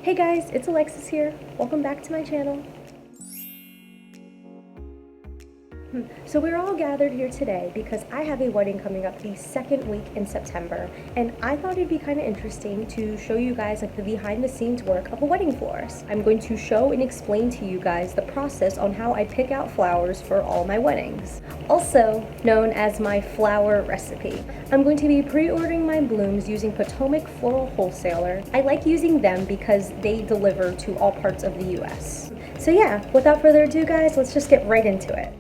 Hey guys, it's Alexis here. Welcome back to my channel. So we're all gathered here today because I have a wedding coming up the second week in September, and I thought it'd be kind of interesting to show you guys like the behind the scenes work of a wedding florist. I'm going to show and explain to you guys the process on how I pick out flowers for all my weddings, also known as my flower recipe. I'm going to be pre-ordering my blooms using Potomac Floral Wholesaler. I like using them because they deliver to all parts of the US. So yeah, without further ado guys, let's just get right into it.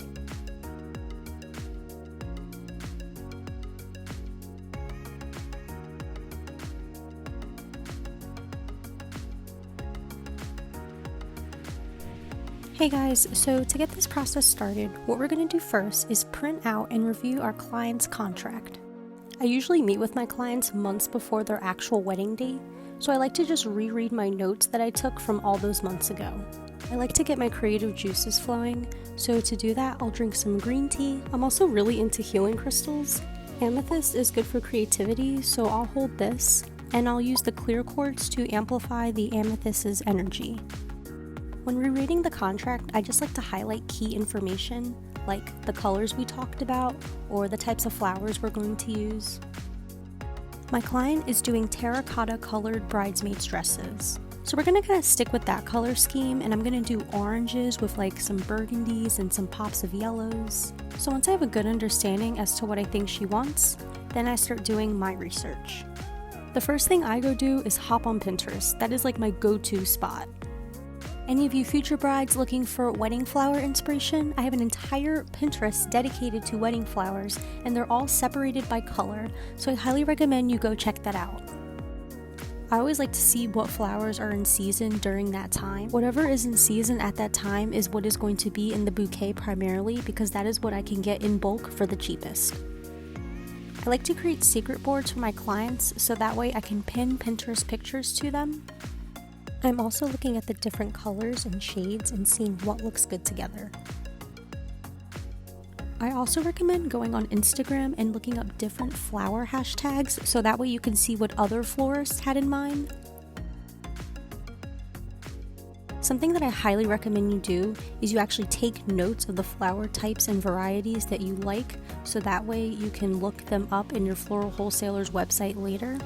Hey guys, so to get this process started, what we're going to do first is print out and review our client's contract. I usually meet with my clients months before their actual wedding date, so I like to just reread my notes that I took from all those months ago. I like to get my creative juices flowing, so to do that I'll drink some green tea. I'm also really into healing crystals. Amethyst is good for creativity, so I'll hold this, and I'll use the clear quartz to amplify the amethyst's energy. When rereading the contract, I just like to highlight key information, like the colors we talked about, or the types of flowers we're going to use. My client is doing terracotta colored bridesmaids dresses. So we're gonna kind of stick with that color scheme, and I'm gonna do oranges with like some burgundies and some pops of yellows. So once I have a good understanding as to what I think she wants, then I start doing my research. The first thing I go do is hop on Pinterest. That is like my go-to spot. Any of you future brides looking for wedding flower inspiration? I have an entire Pinterest dedicated to wedding flowers, and they're all separated by color, so I highly recommend you go check that out. I always like to see what flowers are in season during that time. Whatever is in season at that time is what is going to be in the bouquet primarily, because that is what I can get in bulk for the cheapest. I like to create secret boards for my clients so that way I can pin Pinterest pictures to them. I'm also looking at the different colors and shades and seeing what looks good together. I also recommend going on Instagram and looking up different flower hashtags so that way you can see what other florists had in mind. Something that I highly recommend you do is you actually take notes of the flower types and varieties that you like, so that way you can look them up in your floral wholesaler's website later.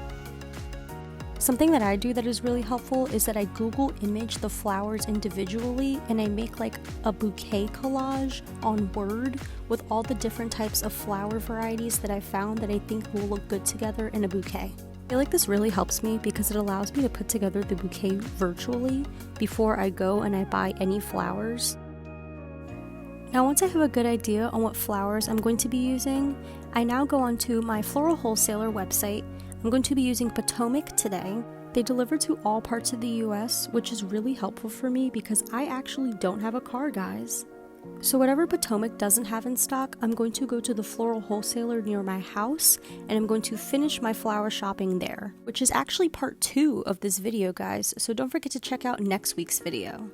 Something that I do that is really helpful is that I Google image the flowers individually, and I make like a bouquet collage on Word with all the different types of flower varieties that I found that I think will look good together in a bouquet. I feel like this really helps me because it allows me to put together the bouquet virtually before I go and I buy any flowers. Now once I have a good idea on what flowers I'm going to be using, I now go onto my floral wholesaler website. I'm going to be using Potomac today. They deliver to all parts of the US, which is really helpful for me because I actually don't have a car, guys. So whatever Potomac doesn't have in stock, I'm going to go to the floral wholesaler near my house, and I'm going to finish my flower shopping there, which is actually part 2 of this video, guys, so don't forget to check out next week's video.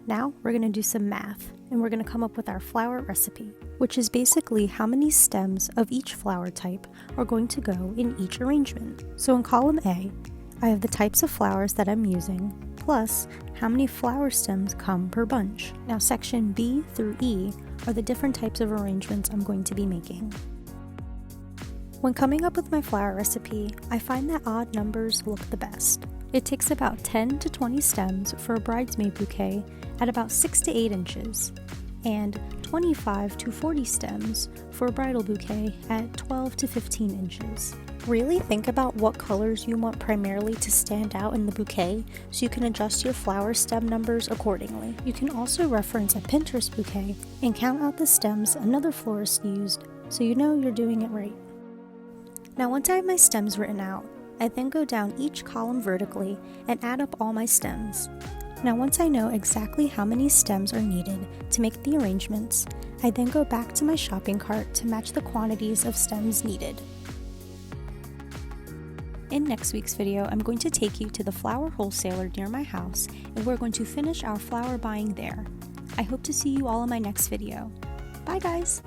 Now we're going to do some math, and we're going to come up with our flower recipe, which is basically how many stems of each flower type are going to go in each arrangement. So in column A, I have the types of flowers that I'm using, plus how many flower stems come per bunch. Now section B through E are the different types of arrangements I'm going to be making. When coming up with my flower recipe, I find that odd numbers look the best. It takes about 10 to 20 stems for a bridesmaid bouquet at about 6 to 8 inches, and 25 to 40 stems for a bridal bouquet at 12 to 15 inches. Really think about what colors you want primarily to stand out in the bouquet so you can adjust your flower stem numbers accordingly. You can also reference a Pinterest bouquet and count out the stems another florist used so you know you're doing it right. Now once I have my stems written out, I then go down each column vertically and add up all my stems. Now once I know exactly how many stems are needed to make the arrangements, I then go back to my shopping cart to match the quantities of stems needed. In next week's video, I'm going to take you to the flower wholesaler near my house, and we're going to finish our flower buying there. I hope to see you all in my next video. Bye guys!